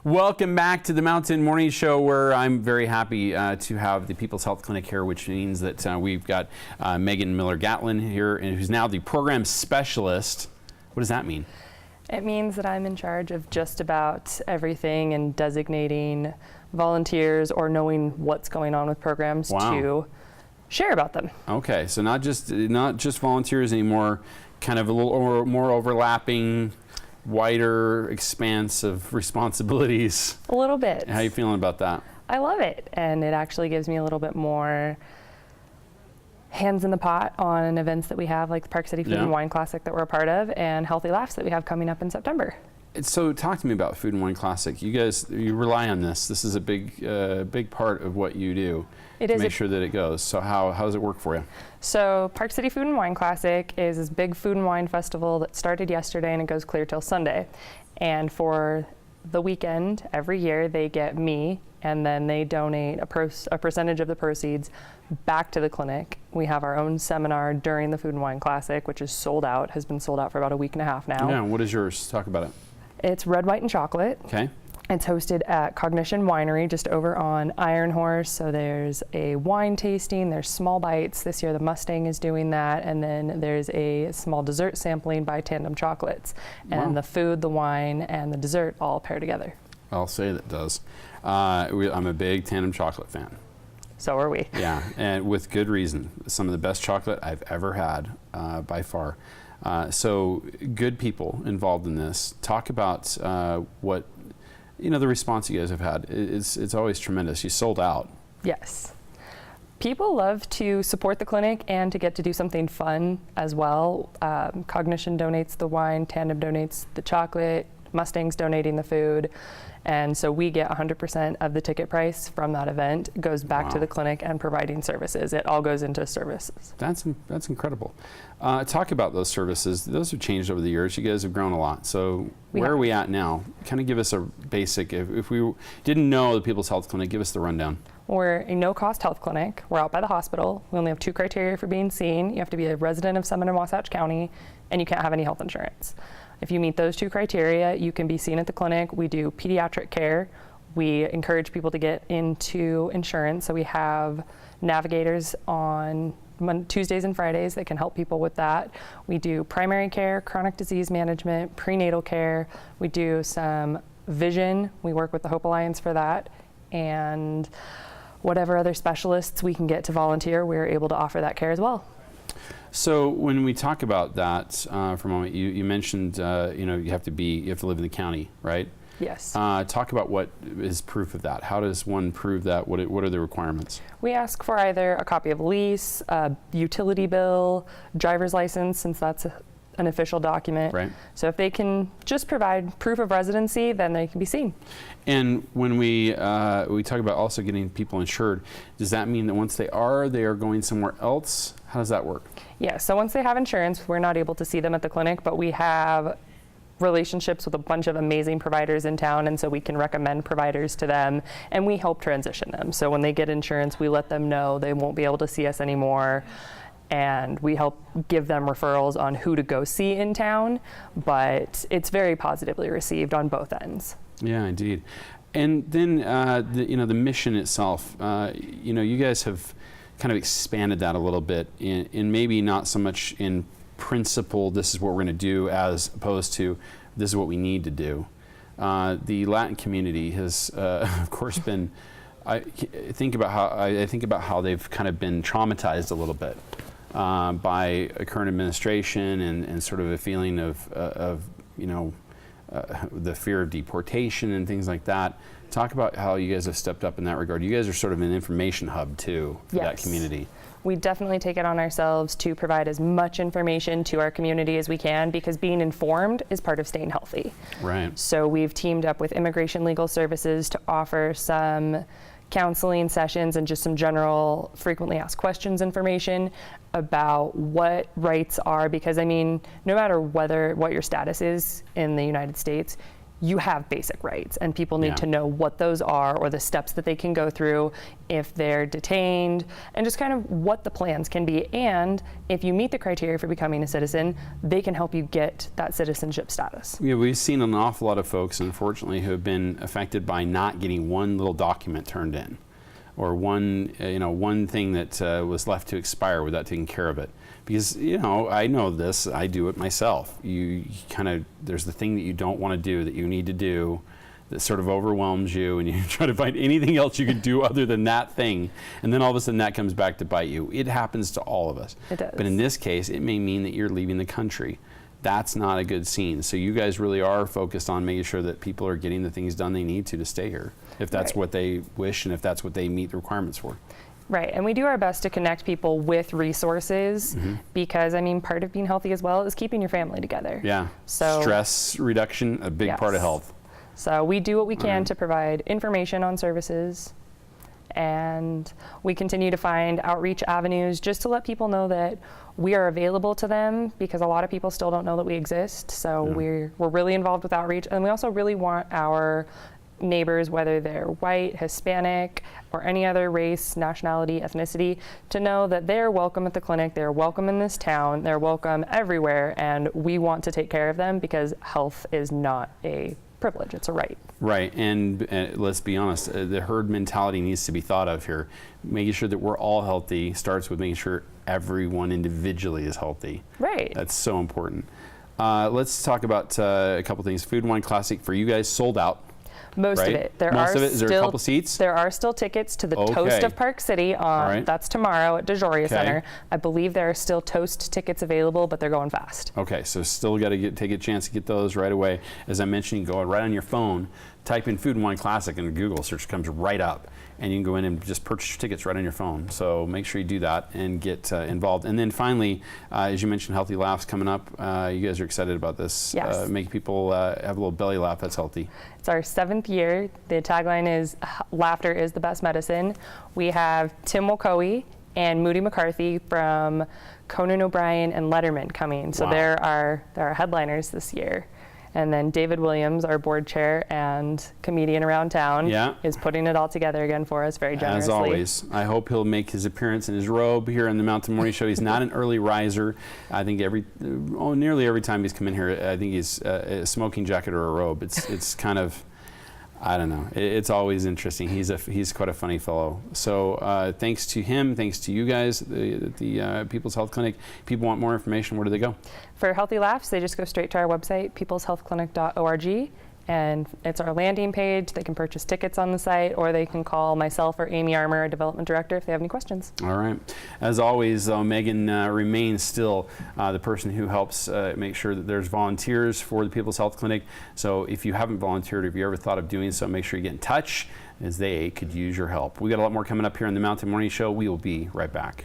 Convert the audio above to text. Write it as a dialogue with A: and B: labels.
A: Welcome back to the Mountain Morning Show, where I'm very happy to have the People's Health Clinic here, which means that we've got Meagan Miller-Gatlin here, and who's now the program specialist. What does that mean?
B: It means that I'm in charge of just about everything and designating volunteers or knowing what's going on with programs to share about them. Okay,
A: so not just volunteers anymore, kind of a little more overlapping, wider expanse of responsibilities.
B: A little bit.
A: How are you feeling about that?
B: I love it, and it actually gives me a little bit more hands in the pot on events that we have, like the Park City Food and Wine Classic that we're a part of, and Healthy Laughs that we have coming up in September.
A: So talk to me about Food and Wine Classic. You guys, you rely on this. This is a big part of what you do to make sure that it goes. So how does it work for you?
B: So Park City Food and Wine Classic is this big food and wine festival that started yesterday and it goes clear till Sunday. And for the weekend, every year they get me, and then they donate a percentage of the proceeds back to the clinic. We have our own seminar during the Food and Wine Classic, which is sold out, has been sold out for about a week and a half now.
A: Yeah, what is yours? Talk about it.
B: It's red, white, and chocolate.
A: Okay.
B: It's hosted at Cognition Winery, just over on Iron Horse. So there's a wine tasting, there's small bites. This year the Mustang is doing that. And then there's a small dessert sampling by Tandem Chocolates. And the food, the wine, and the dessert all pair together.
A: I'll say that does. I'm a big Tandem Chocolate fan.
B: So are we.
A: Yeah, and with good reason. Some of the best chocolate I've ever had, by far. So good people involved in this. Talk about what, the response you guys have had. It's always tremendous. You sold out.
B: Yes. People love to support the clinic and to get to do something fun as well. Cognition donates the wine, Tandem donates the chocolate, Mustang's donating the food. And so we get 100% of the ticket price from that event. It goes back to the clinic and providing services. It all goes into services.
A: That's incredible. Talk about those services. Those have changed over the years. You guys have grown a lot. So where are we at now? Kind of give us a basic, if we didn't know the People's Health Clinic, give us the rundown.
B: We're a no-cost health clinic. We're out by the hospital. We only have 2 criteria for being seen. You have to be a resident of Summit and Wasatch County, and you can't have any health insurance. If you meet those 2 criteria, you can be seen at the clinic. We do pediatric care. We encourage people to get into insurance. So we have navigators on Tuesdays and Fridays that can help people with that. We do primary care, chronic disease management, prenatal care. We do some vision. We work with the Hope Alliance for that. And whatever other specialists we can get to volunteer, we're able to offer that care as well.
A: So when we talk about that for a moment, you mentioned you have to live in the county, right?
B: Yes.
A: Talk about what is proof of that. How does one prove that? What are the requirements?
B: We ask for either a copy of lease, a utility bill, driver's license, since that's an official document.
A: Right.
B: So if they can just provide proof of residency, then they can be seen.
A: And when we talk about also getting people insured, does that mean that once they are going somewhere else? How does that work?
B: Yeah, so once they have insurance, we're not able to see them at the clinic, but we have relationships with a bunch of amazing providers in town, and so we can recommend providers to them, and we help transition them. So when they get insurance, we let them know they won't be able to see us anymore, and we help give them referrals on who to go see in town, but it's very positively received on both ends.
A: Yeah, indeed. And then the mission itself, you guys have kind of expanded that a little bit in maybe not so much in principle, this is what we're going to do, as opposed to this is what we need to do. The Latin community has, of course, been. I think about how they've kind of been traumatized a little bit by a current administration and sort of a feeling of the fear of deportation and things like that. Talk about how you guys have stepped up in that regard. You guys are sort of an information hub too for that community.
B: We definitely take it on ourselves to provide as much information to our community as we can, because being informed is part of staying healthy.
A: Right.
B: So we've teamed up with Immigration Legal Services to offer some counseling sessions and just some general frequently asked questions information about what rights are, because no matter what your status is in the United States, you have basic rights, and people need
A: Yeah.
B: to know what those are, or the steps that they can go through if they're detained, and just kind of what the plans can be. And if you meet the criteria for becoming a citizen, they can help you get that citizenship status.
A: Yeah, we've seen an awful lot of folks, unfortunately, who have been affected by not getting one little document turned in, or one thing that was left to expire without taking care of it. Because I know this, I do it myself. You kind of, there's the thing that you don't want to do that you need to do that sort of overwhelms you, and you try to find anything else you can do other than that thing, and then all of a sudden that comes back to bite you. It happens to all of us.
B: It does.
A: But in this case, it may mean that you're leaving the country. That's not a good scene. So you guys really are focused on making sure that people are getting the things done they need to stay here, if that's
B: Right.
A: what they wish and if that's what they meet the requirements for.
B: Right, and we do our best to connect people with resources, because part of being healthy as well is keeping your family together.
A: Yeah.
B: So-
A: stress reduction, a big part of
B: Yes.
A: health.
B: So we do what we can
A: Right.
B: to provide information on services, and we continue to find outreach avenues just to let people know that we are available to them, because a lot of people still don't know that we exist. So we're really involved with outreach, and we also really want our neighbors, whether they're white, Hispanic, or any other race, nationality, ethnicity, to know that they're welcome at the clinic, they're welcome in this town, they're welcome everywhere, and we want to take care of them, because health is not a privilege, it's a right.
A: Right, and let's be honest, the herd mentality needs to be thought of here. Making sure that we're all healthy starts with making sure everyone individually is healthy.
B: Right.
A: That's so important. Let's talk about a couple things. Food and Wine Classic for you guys sold out.
B: Most
A: right?
B: of it.
A: Most of it. Is there a couple seats?
B: There are still tickets to the Toast
A: Okay.
B: of Park City on,
A: right.
B: that's tomorrow at DeJoria
A: Okay.
B: Center. I believe there are still Toast tickets available, but they're going fast.
A: Okay, so still got to take a chance to get those right away. As I mentioned, you can go right on your phone, type in Food and Wine Classic, and Google search comes right up, and you can go in and just purchase your tickets right on your phone. So make sure you do that and get involved. And then finally, as you mentioned, Healthy Laughs coming up. You guys are excited about this.
B: Yes.
A: Make people have a little belly laugh that's healthy.
B: It's our 7th year. The tagline is "Laughter is the best medicine." We have Tim Wakoe and Moody McCarthy from Conan O'Brien and Letterman coming. So
A: Wow.
B: there are headliners this year. And then David Williams, our board chair and comedian around town,
A: Yeah.
B: is putting it all together again for us very generously.
A: As always, I hope he'll make his appearance in his robe here on the Mountain Morning Show. He's not an early riser. I think nearly every time he's come in here, I think he's a smoking jacket or a robe. It's kind of, I don't know. It's always interesting. He's quite a funny fellow. So thanks to him, thanks to you guys, the People's Health Clinic. People want more information. Where do they go?
B: For Healthy Laughs, they just go straight to our website, peopleshealthclinic.org, and it's our landing page. They can purchase tickets on the site, or they can call myself or Amy Armour, our development director, if they have any questions.
A: All right. As always, Meagan remains still the person who helps make sure that there's volunteers for the People's Health Clinic. So if you haven't volunteered, if you ever thought of doing so, make sure you get in touch, as they could use your help. We got a lot more coming up here on the Mountain Morning Show. We will be right back.